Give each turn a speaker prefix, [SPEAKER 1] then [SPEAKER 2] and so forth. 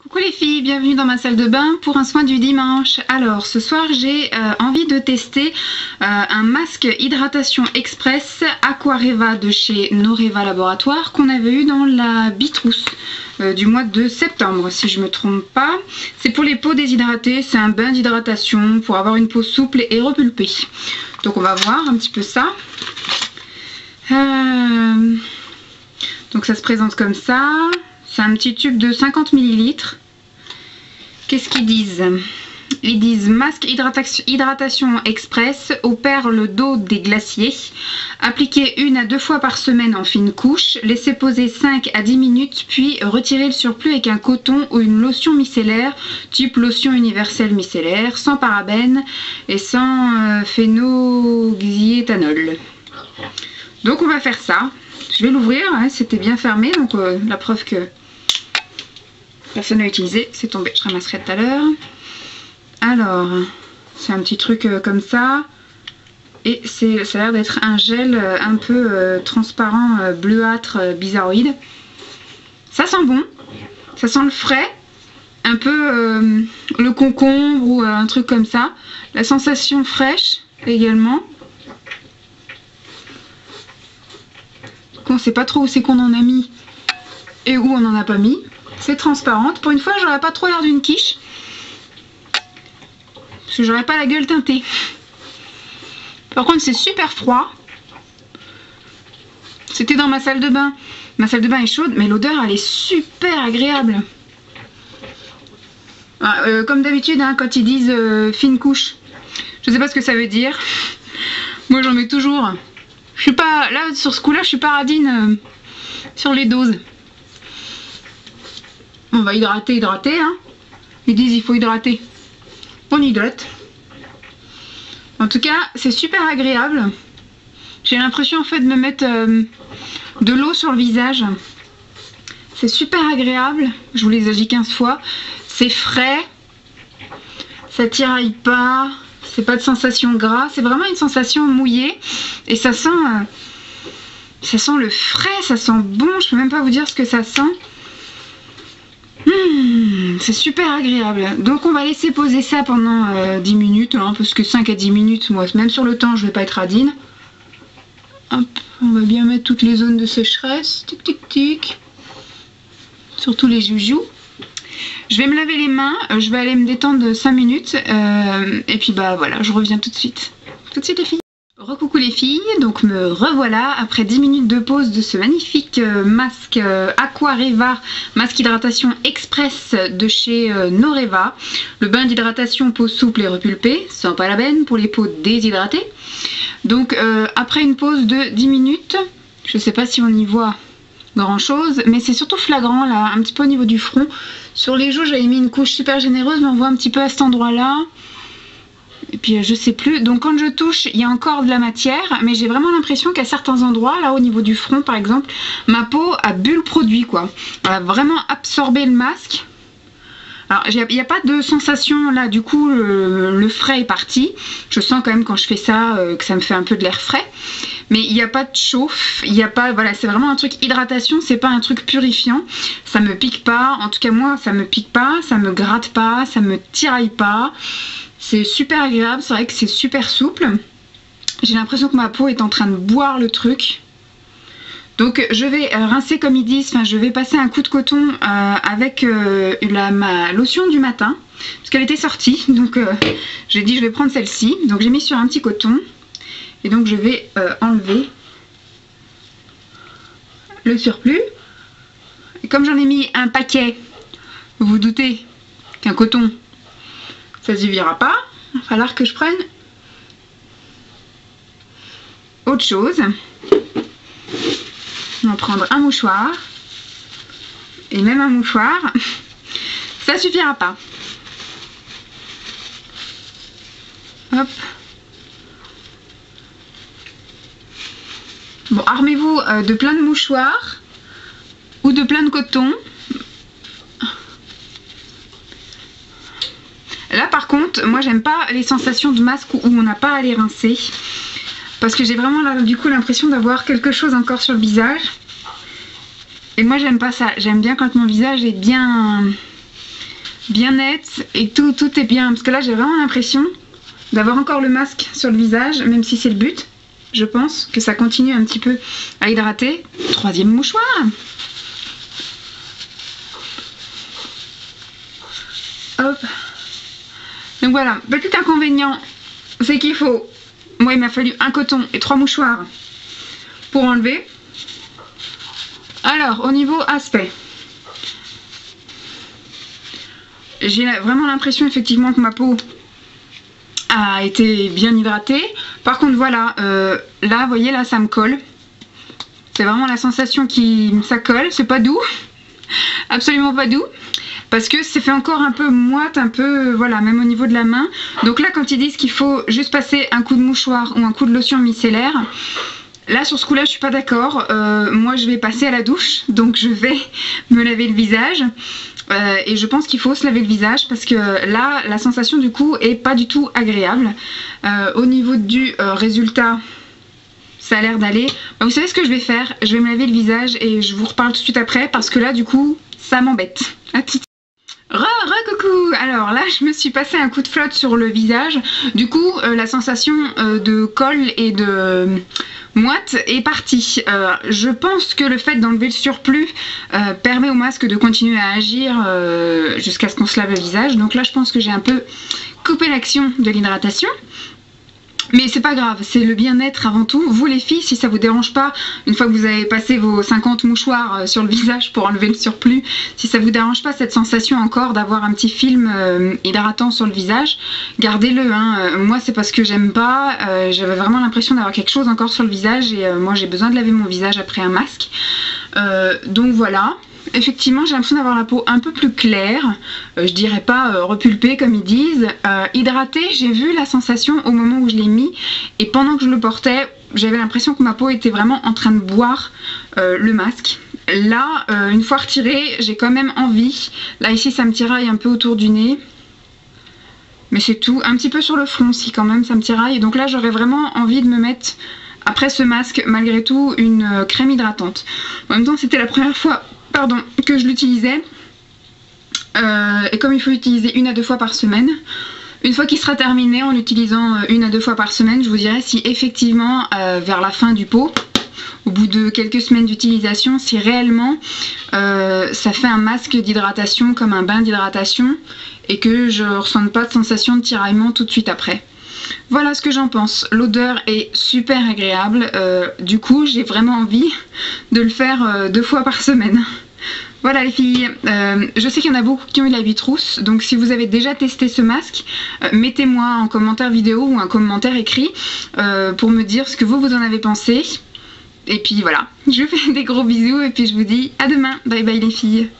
[SPEAKER 1] Coucou les filles, bienvenue dans ma salle de bain pour un soin du dimanche. Alors ce soir j'ai envie de tester un masque hydratation express Aquareva de chez Noreva Laboratoire qu'on avait eu dans la bitrousse du mois de septembre si je me trompe pas. C'est pour les peaux déshydratées, c'est un bain d'hydratation pour avoir une peau souple et repulpée. Donc on va voir un petit peu ça. Donc ça se présente comme ça. C'est un petit tube de 50 ml. Qu'est-ce qu'ils disent? Ils disent masque hydratation express aux perles d'eau des glaciers. Appliquez 1 à 2 fois par semaine en fine couche. Laissez poser 5 à 10 minutes puis retirez le surplus avec un coton ou une lotion micellaire type lotion universelle micellaire sans parabènes et sans phénoxyéthanol. Donc on va faire ça. Je vais l'ouvrir, hein, c'était bien fermé, donc la preuve que personne n'a utilisé, c'est tombé, je ramasserai tout à l'heure. Alors, c'est un petit truc comme ça, et ça a l'air d'être un gel un peu transparent, bleuâtre, bizarroïde. Ça sent bon, ça sent le frais, un peu le concombre ou un truc comme ça. La sensation fraîche également. On sait pas trop où c'est qu'on en a mis et où on n'en a pas mis. C'est transparente. Pour une fois, j'aurais pas trop l'air d'une quiche. Parce que j'aurais pas la gueule teintée. Par contre, c'est super froid. C'était dans ma salle de bain. Ma salle de bain est chaude, mais l'odeur, elle est super agréable. Comme d'habitude, hein, quand ils disent fine couche, je sais pas ce que ça veut dire. Moi, j'en mets toujours. Je suis pas là sur ce coup-là, je suis pas radine sur les doses. On va hydrater, hein. Ils disent il faut hydrater. On hydrate. En tout cas, c'est super agréable. J'ai l'impression en fait de me mettre de l'eau sur le visage. C'est super agréable. Je vous les ai dit 15 fois. C'est frais. Ça tiraille pas. C'est pas de sensation gras, c'est vraiment une sensation mouillée et ça sent le frais, ça sent bon, je peux même pas vous dire ce que ça sent. C'est super agréable. Donc on va laisser poser ça pendant 10 minutes, hein, parce que 5 à 10 minutes, moi même sur le temps je vais pas être radine. Hop, on va bien mettre toutes les zones de sécheresse, tic tic tic, surtout les joujoux. Je vais me laver les mains, je vais aller me détendre 5 minutes et puis bah voilà, je reviens tout de suite. Tout de suite les filles. Recoucou les filles, donc me revoilà après 10 minutes de pause de ce magnifique masque Aquareva, masque hydratation express de chez Noreva. Le bain d'hydratation peau souple et repulpée, sans parabènes pour les peaux déshydratées. Donc après une pause de 10 minutes, je sais pas si on y voit grand chose, mais c'est surtout flagrant là, un petit peu au niveau du front. Sur les joues j'avais mis une couche super généreuse, mais on voit un petit peu à cet endroit là, et puis je sais plus. Donc quand je touche il y a encore de la matière, mais j'ai vraiment l'impression qu'à certains endroits, là au niveau du front par exemple, ma peau a bu le produit quoi. Elle a vraiment absorbé le masque. Alors il n'y a pas de sensation là, du coup le frais est parti. Je sens quand même quand je fais ça que ça me fait un peu de l'air frais. Mais il n'y a pas de chauffe, il n'y a pas, voilà, c'est vraiment un truc hydratation, c'est pas un truc purifiant. Ça me pique pas, en tout cas moi ça me pique pas, ça me gratte pas, ça me tiraille pas. C'est super agréable, c'est vrai que c'est super souple. J'ai l'impression que ma peau est en train de boire le truc. Donc je vais rincer comme ils disent, enfin je vais passer un coup de coton avec ma lotion du matin. Parce qu'elle était sortie, donc j'ai dit je vais prendre celle-ci. Donc j'ai mis sur un petit coton. Et donc je vais enlever le surplus. Et comme j'en ai mis un paquet, vous vous doutez qu'un coton, ça ne suffira pas. Il va falloir que je prenne autre chose. On va prendre un mouchoir. Et même un mouchoir, ça ne suffira pas. Hop. Bon, armez-vous de plein de mouchoirs ou de plein de coton. Là par contre, moi j'aime pas les sensations de masque où on n'a pas à les rincer. Parce que j'ai vraiment là, du coup l'impression d'avoir quelque chose encore sur le visage. Et moi j'aime pas ça, j'aime bien quand mon visage est bien bien net et tout est bien. Parce que là j'ai vraiment l'impression d'avoir encore le masque sur le visage, même si c'est le but. Je pense que ça continue un petit peu à hydrater. Troisième mouchoir. Hop. Donc voilà, petit inconvénient, c'est qu'il faut... Moi il m'a fallu un coton et 3 mouchoirs pour enlever. Alors au niveau aspect, j'ai vraiment l'impression effectivement que ma peau a été bien hydratée. Par contre voilà, là vous voyez, là ça me colle. C'est vraiment la sensation ça colle, c'est pas doux. Absolument pas doux. Parce que c'est fait encore un peu moite, un peu, voilà, même au niveau de la main. Donc là quand ils disent qu'il faut juste passer un coup de mouchoir ou un coup de lotion micellaire, là sur ce coup là je suis pas d'accord. Moi je vais passer à la douche, donc je vais me laver le visage. Et je pense qu'il faut se laver le visage parce que là la sensation du coup est pas du tout agréable. Au niveau du résultat, ça a l'air d'aller. Vous savez ce que je vais faire? Je vais me laver le visage et je vous reparle tout de suite après parce que là du coup ça m'embête. À tout. Coucou. Alors là je me suis passé un coup de flotte sur le visage. Du coup la sensation de colle et de moite est partie. Je pense que le fait d'enlever le surplus permet au masque de continuer à agir jusqu'à ce qu'on se lave le visage. Donc là je pense que j'ai un peu coupé l'action de l'hydratation. Mais c'est pas grave, c'est le bien-être avant tout. Vous les filles, si ça vous dérange pas, une fois que vous avez passé vos 50 mouchoirs sur le visage pour enlever le surplus, si ça vous dérange pas cette sensation encore d'avoir un petit film hydratant sur le visage, gardez-le. Hein. Moi c'est parce que j'aime pas, j'avais vraiment l'impression d'avoir quelque chose encore sur le visage et moi j'ai besoin de laver mon visage après un masque. Donc voilà. Effectivement j'ai l'impression d'avoir la peau un peu plus claire, je dirais pas repulpée comme ils disent, hydratée. J'ai vu la sensation au moment où je l'ai mis et pendant que je le portais j'avais l'impression que ma peau était vraiment en train de boire le masque. Là une fois retiré j'ai quand même envie, là ici ça me tiraille un peu autour du nez, mais c'est tout, un petit peu sur le front aussi quand même ça me tiraille, donc là j'aurais vraiment envie de me mettre après ce masque malgré tout une crème hydratante. En même temps c'était la première fois que je l'utilisais et comme il faut l'utiliser 1 à 2 fois par semaine, une fois qu'il sera terminé en l'utilisant 1 à 2 fois par semaine, je vous dirai si effectivement vers la fin du pot, au bout de quelques semaines d'utilisation, si réellement ça fait un masque d'hydratation comme un bain d'hydratation et que je ne ressente pas de sensation de tiraillement tout de suite après. Voilà ce que j'en pense. L'odeur est super agréable, du coup j'ai vraiment envie de le faire 2 fois par semaine. Voilà les filles, je sais qu'il y en a beaucoup qui ont eu la bite rousse, donc si vous avez déjà testé ce masque, mettez-moi en commentaire vidéo ou un commentaire écrit pour me dire ce que vous en avez pensé. Et puis voilà, je vous fais des gros bisous et puis je vous dis à demain. Bye bye les filles.